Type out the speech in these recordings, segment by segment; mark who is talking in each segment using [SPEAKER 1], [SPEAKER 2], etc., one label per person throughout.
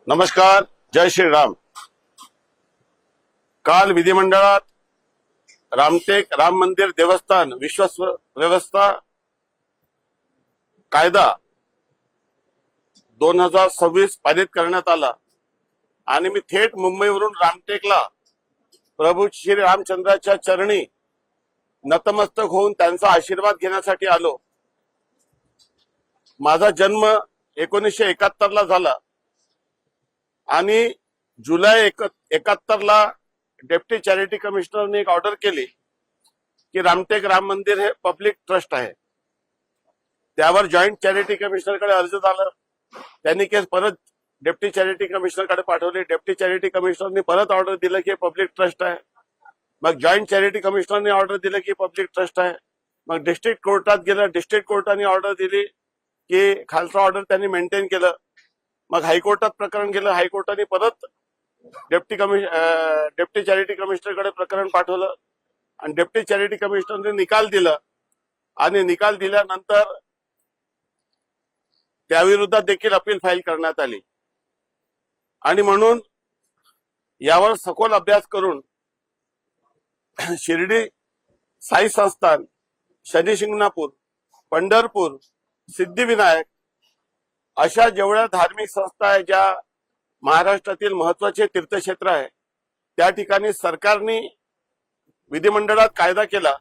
[SPEAKER 1] नमस्कार. जय श्रीराम. काल विधिमंडळात रामटेक राम मंदिर देवस्थान विश्वास व्यवस्था कायदा 2026 पारित करण्यात आला आणि मी थेट मुंबईवरून रामटेकला प्रभू श्री रामचंद्राच्या चरणी नतमस्तक होऊन त्यांचा आशीर्वाद घेण्यासाठी आलो. माझा जन्म 1971 ला झाला आणि जुलै 71 ला डेप्टी चॅरिटी कमिशनरने एक ऑर्डर केली की रामटेक राम मंदिर हे पब्लिक ट्रस्ट आहे. त्यावर जॉईंट चॅरिटी कमिशनरकडे अर्ज झाला. त्यांनी केस परत डेप्टी चॅरिटी कमिशनरकडे पाठवली. डेप्टी चॅरिटी कमिशनरने परत ऑर्डर दिलं की पब्लिक ट्रस्ट आहे. मग जॉईंट चॅरिटी कमिशनरने ऑर्डर दिलं की पब्लिक ट्रस्ट आहे. मग डिस्ट्रिक्ट कोर्टात गेलं. डिस्ट्रिक्ट कोर्टाने ऑर्डर दिली की खालचा ऑर्डर त्यांनी मेंटेन केलं. मग हायकोर्टात प्रकरण गेलं. हायकोर्टाने परत डेप्टी चॅरिटी कमिशनरकडे प्रकरण पाठवलं आणि डेप्टी चॅरिटी कमिशनरने निकाल दिला आणि निकाल दिल्यानंतर त्याविरोधात देखील अपील फाईल करण्यात आली. आणि म्हणून यावर सखोल अभ्यास करून शिर्डी साई संस्थान, शनी शिंगणापूर, पंढरपूर, सिद्धिविनायक अशा जेवढ्या धार्मिक संस्था आहे, ज्या महाराष्ट्रातील महत्वाचे तीर्थक्षेत्र आहे, त्या ठिकाणी सरकारने विधिमंडळात कायदा केला.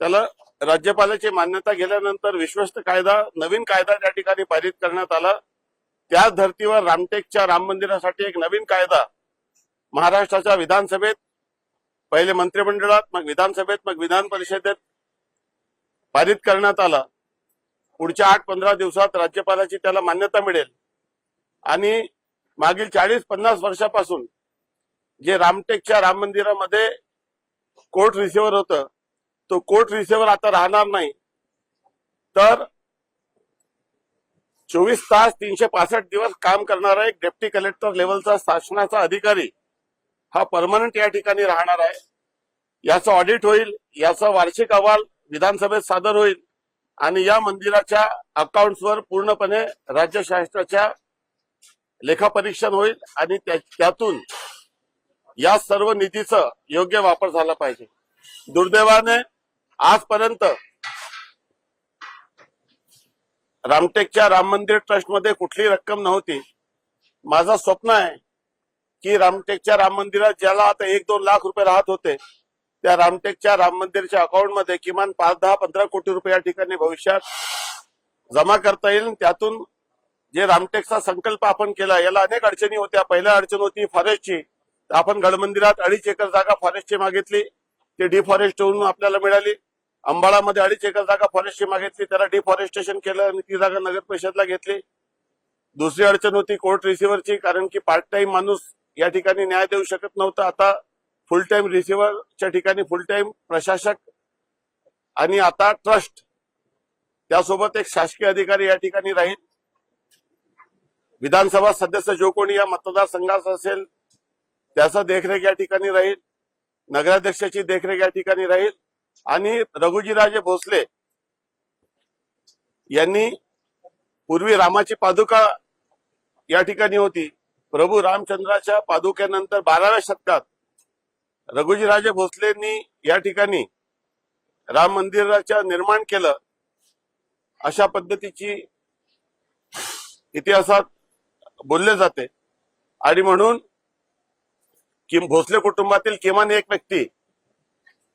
[SPEAKER 1] त्याला राज्यपालाची मान्यता गेल्यानंतर विश्वस्त कायदा, नवीन कायदा त्या ठिकाणी पारित करण्यात आला. त्याच धर्तीवर रामटेकच्या राम मंदिरासाठी एक नवीन कायदा महाराष्ट्राच्या विधानसभेत, पहिले मंत्रिमंडळात, मग विधानसभेत, मग विधान परिषदेत पारित करण्यात आला. पुढच्या 8-15 दिवसात राज्यपालाची त्याला मान्यता मिळेल आणि मागील 40-50 वर्षापासून जे रामटेकच्या राम मंदिरामध्ये कोर्ट रिसिव्हर होतं, तो कोर्ट रिसिव्हर आता राहणार नाही. तर 24 तास 365 दिवस काम करणारा एक डेप्टी कलेक्टर लेवलचा शासनाचा अधिकारी हा परमनंट या ठिकाणी राहणार आहे. याचा ऑडिट होईल. याचा वार्षिक अहवाल विधानसभेत सादर होईल आणि या मंदिराच्या अकाउंट्सवर पूर्णपणे राज्य शासनाच्या लेखापरीक्षण होईल आणि त्यातून या सर्व निधीचा योग्य वापर झाला पाहिजे. दुर्दैवाने आजपर्यंत रामटेकच्या राम मंदिर ट्रस्टमध्ये कुठली रक्कम नव्हती. माझं स्वप्न आहे की रामटेकच्या राम मंदिरात ज्याला आता 1-2 लाख रुपये राहत होते, त्या रामटेकच्या राम मंदिरच्या अकाउंटमध्ये किमान 5-10-15 कोटी रुपये या ठिकाणी भविष्यात जमा करता येईल. त्यातून जे रामटेकचा संकल्प आपण केला, याला अनेक अडचणी होत्या. पहिल्या अडचण होती फॉरेस्टची. आपण गडमंदिरात 2.5 एकर जागा फॉरेस्टची मागितली, ती डिफॉरेस्ट होऊन आपल्याला मिळाली. अंबाळामध्ये 2.5 एकर जागा फॉरेस्टची मागितली, त्याला डिफॉरेस्टेशन केलं आणि ती जागा नगर परिषदला घेतली. दुसरी अडचण होती कोर्ट रिसिव्हरची, कारण की पार्ट टाइम माणूस या ठिकाणी न्याय देऊ शकत नव्हता. आता फुल टाइम रिसिव्हरच्या ठिकाणी फुल टाइम प्रशासक आणि आता ट्रस्ट, त्यासोबत एक शासकीय अधिकारी या ठिकाणी राहील. विधानसभा सदस्य जो कोणी या मतदारसंघात असेल त्याचा देखरेख या ठिकाणी राहील. नगराध्यक्षाची देखरेख या ठिकाणी राहील. आणि रघुजीराजे भोसले यांनी पूर्वी रामाची पादुका या ठिकाणी होती. प्रभू रामचंद्राच्या पादुक्यानंतर 12व्या शतकात रघुजीराजे भोसलेंनी या ठिकाणी राम मंदिराचं निर्माण केलं, अशा पद्धतीची इतिहासात बोलले जाते. आणि म्हणून भोसले कुटुंबातील किमान एक व्यक्ती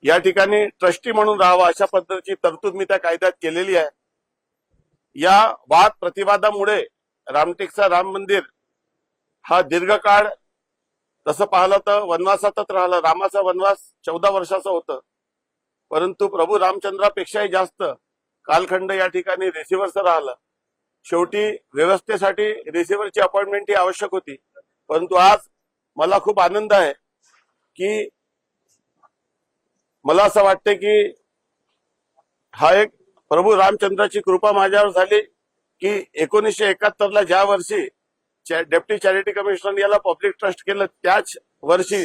[SPEAKER 1] या ठिकाणी ट्रस्टी म्हणून राहावा, अशा पद्धतीची तरतूद मी त्या कायद्यात केलेली आहे. या वाद प्रतिवादामुळे रामटेकचा राम मंदिर हा दीर्घकाळ, तसं पाहिलं तर वनवासातच राहिला. रामाचा वनवास 14 वर्षाचा होतं, परंतु प्रभू रामचंद्रापेक्षाही जास्त कालखंड या ठिकाणी रिसिव्हरचं राहिलं. शेवटी व्यवस्थेसाठी रिसिव्हरची अपॉइंटमेंट ही आवश्यक होती. परंतु आज मला खूप आनंद आहे की मला असं वाटतं की हा एक प्रभू रामचंद्राची कृपा माझ्यावर झाली की 1971 ला ज्या वर्षी डेप्टी चॅरिटी कमिशनर याला पब्लिक ट्रस्ट केलं, त्याच वर्षी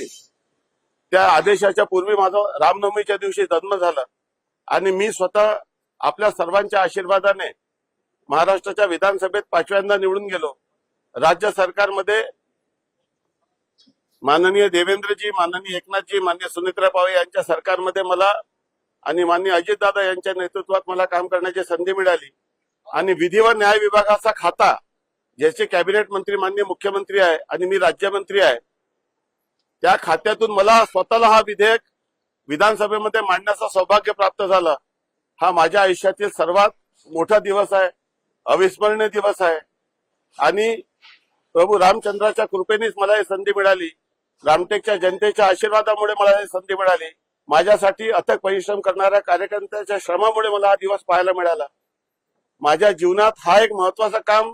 [SPEAKER 1] त्या आदेशाच्या पूर्वी माझा रामनवमीच्या दिवशी जन्म झाला आणि मी स्वतः आपल्या सर्वांच्या आशीर्वादाने महाराष्ट्राच्या विधानसभेत 5व्यांदा निवडून गेलो. राज्य सरकारमध्ये माननीय देवेंद्रजी, माननीय एकनाथजी, माननीय सुनेत्रा पावे यांच्या सरकारमध्ये मला आणि माननीय अजितदादा यांच्या नेतृत्वात मला काम करण्याची संधी मिळाली आणि विधी व न्याय विभागाचा खाता ज्याचे कॅबिनेट मंत्री माननीय मुख्यमंत्री आहे आणि मी राज्यमंत्री आहे, त्या खात्यातून मला स्वतःला हा विधेयक विधानसभेमध्ये मांडण्याचं सौभाग्य प्राप्त झालं. हा माझ्या आयुष्यातील सर्वात मोठा दिवस आहे, अविस्मरणीय दिवस आहे आणि प्रभू रामचंद्राच्या कृपेनेच मला ही संधी मिळाली. रामटेकच्या जनतेच्या आशीर्वादामुळे मला ही संधी मिळाली. माझ्यासाठी अथक परिश्रम करणाऱ्या कार्यकर्त्यांच्या श्रमामुळे मला हा दिवस पाहायला मिळाला. माझ्या जीवनात हा एक महत्वाचं काम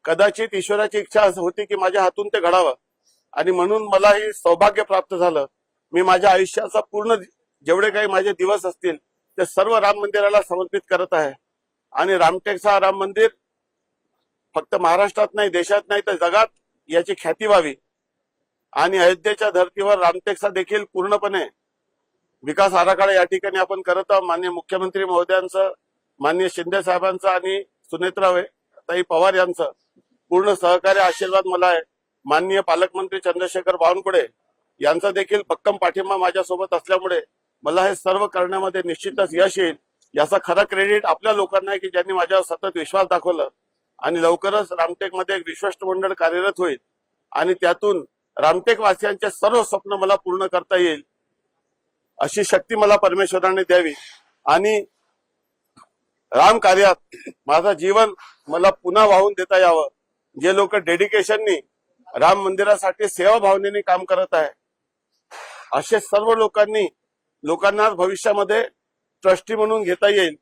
[SPEAKER 1] कदाचित ईश्वराची इच्छा होती की माझ्या हातून ते घडावं आणि म्हणून मला हे सौभाग्य प्राप्त झालं. मी माझ्या आयुष्याचा पूर्ण जेवढे काही माझे दिवस असतील ते सर्व राम मंदिराला समर्पित करत आहे आणि रामटेकचा राम मंदिर फक्त महाराष्ट्रात नाही, देशात नाही तर जगात याची ख्याती व्हावी आणि अयोध्येच्या धर्तीवर रामटेकचा देखील पूर्णपणे विकास आराखडा या ठिकाणी आपण करत आहोत. माननीय मुख्यमंत्री महोदयांचं, माननीय शिंदे साहेबांचं आणि सुनेत्राताई पवार यांचं पूर्ण सहकार्य आशीर्वाद मला आहे. माननीय पालकमंत्री चंद्रशेखर बावनकुळे यांचा देखील भक्कम पाठिंबा माझ्यासोबत असल्यामुळे मला हे सर्व करण्यामध्ये निश्चितच यश येईल. याचा खरं क्रेडिट आपल्या लोकांना आहे की ज्यांनी माझ्यावर सतत विश्वास दाखवला आणि लवकरच रामटेकमध्ये एक विश्वस्त मंडळ कार्यरत होईल आणि त्यातून रामटेक वासियांचे सर्व स्वप्न मला पूर्ण करता येईल अशी शक्ती मला परमेश्वराने द्यावी आणि राम कार्यात माझं जीवन मला पुन्हा वाहून देता यावं. जे लोक डेडिकेशननी राम मंदिरासाठी सेवा भावनेने काम करत आहे असे सर्व लोकांना भविष्यामध्ये ट्रस्टी म्हणून घेता येईल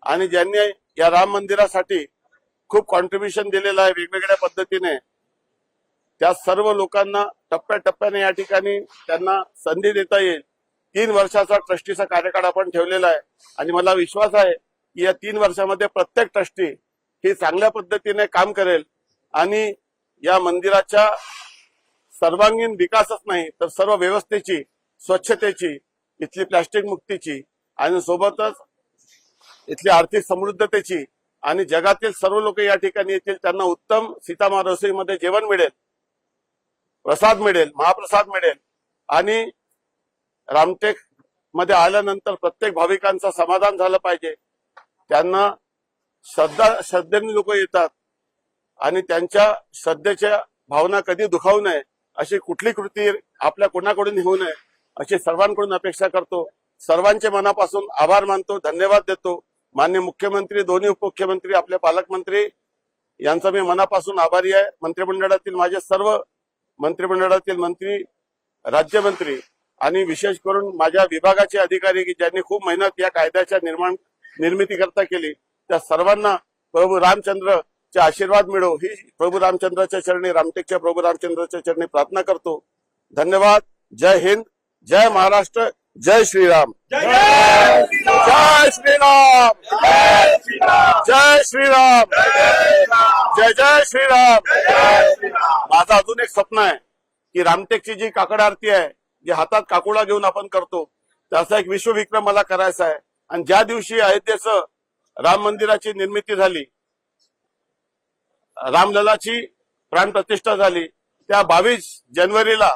[SPEAKER 1] आणि ज्यांनी या राम मंदिरासाठी खूप कॉन्ट्रीब्युशन दिलेलं आहे वेगवेगळ्या पद्धतीने, त्या सर्व लोकांना टप्प्याटप्प्याने या ठिकाणी त्यांना संधी देता येईल. 3 वर्षाचा ट्रस्टीचा कार्यकाळ आपण ठेवलेला आहे आणि मला विश्वास आहे की या 3 वर्षामध्ये प्रत्येक ट्रस्टी ही चांगल्या पद्धतीने काम करेल आणि या मंदिराच्या सर्वांगीण विकासच नाही तर सर्व व्यवस्थेची, स्वच्छतेची, इथली प्लास्टिक मुक्तीची आणि सोबतच इथली आर्थिक समृद्धतेची आणि जगातील सर्व लोक या ठिकाणी येतील, त्यांना उत्तम सीतामा रसोईमध्ये जेवण मिळेल, प्रसाद मिळेल, महाप्रसाद मिळेल आणि रामटेक मध्ये आल्यानंतर प्रत्येक भाविकांचं समाधान झालं पाहिजे. त्यांना श्रद्धेने लोक येतात आणि त्यांच्या श्रद्धेच्या भावना कधी दुखावू नये अशी कुठली कृती आपल्या कोणाकडून होऊ नये अशी सर्वांकडून अपेक्षा करतो. सर्वांचे मनापासून आभार मानतो, धन्यवाद देतो. माननीय मुख्यमंत्री, दोन्ही उपमुख्यमंत्री, आपले पालकमंत्री यांचा मी मनापासून आभारी आहे. मंत्रिमंडळातील माझे सर्व मंत्रिमंडळातील मंत्री, राज्यमंत्री आणि विशेष करून माझ्या विभागाचे अधिकारी की ज्यांनी खूप मेहनत या कायद्याच्या निर्मिती करता केली, त्या सर्वांना प्रभू रामचंद्रचे आशीर्वाद मिळो ही प्रभू रामचंद्राच्या चरणी, रामटेकच्या प्रभू रामचंद्राच्या चरणी प्रार्थना करतो. धन्यवाद. जय हिंद, जय महाराष्ट्र, जय श्रीराम. जय श्रीराम, जय श्रीराम, जय जय श्रीराम. माझं अजून एक स्वप्न आहे की रामटेकची जी काकड आरती आहे, जी हातात काकुळा घेऊन आपण करतो, त्याचा एक विश्वविक्रम मला करायचा आहे. आणि ज्या दिवशी अयोध्येचं राम मंदिराची निर्मिती झाली, रामललाची प्राणप्रतिष्ठा झाली, त्या 22 जानेवारीला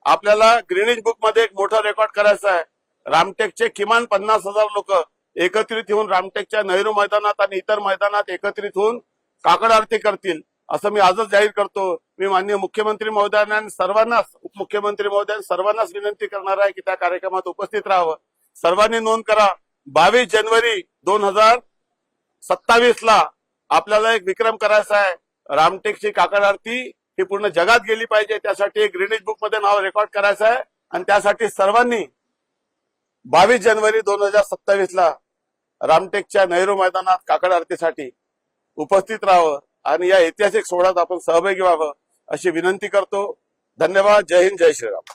[SPEAKER 1] आपल्याला ग्रीनिज बुक मध्ये एक मोठा रेकॉर्ड करायचा आहे. रामटेकचे किमान 50,000 लोक एकत्रित होऊन रामटेकच्या नेहरू मैदानात आणि इतर मैदानात एकत्रित होऊन काकड आरती करतील असं मी आजच जाहीर करतो. मी माननीय मुख्यमंत्री महोदयांना आणि सर्वांनाच, उपमुख्यमंत्री महोदयांना सर्वांनाच विनंती करणार आहे की त्या कार्यक्रमात उपस्थित राहावं. सर्वांनी नोंद करा. 22 जानेवारी 2027 ला आपल्याला एक विक्रम करायचा आहे. रामटेकची काकड आरती ही पूर्ण जगात गेली पाहिजे, त्यासाठी एक ग्रीनिज बुक मध्ये नाव रेकॉर्ड करायचं आहे आणि त्यासाठी सर्वांनी 22 जानेवारी 2027 ला रामटेकच्या नेहरू मैदानात काकड आरतीसाठी उपस्थित राहावं आणि या ऐतिहासिक सोहळ्यात आपण सहभागी व्हावं अशी विनंती करतो. धन्यवाद. जय हिंद, जय श्रीराम.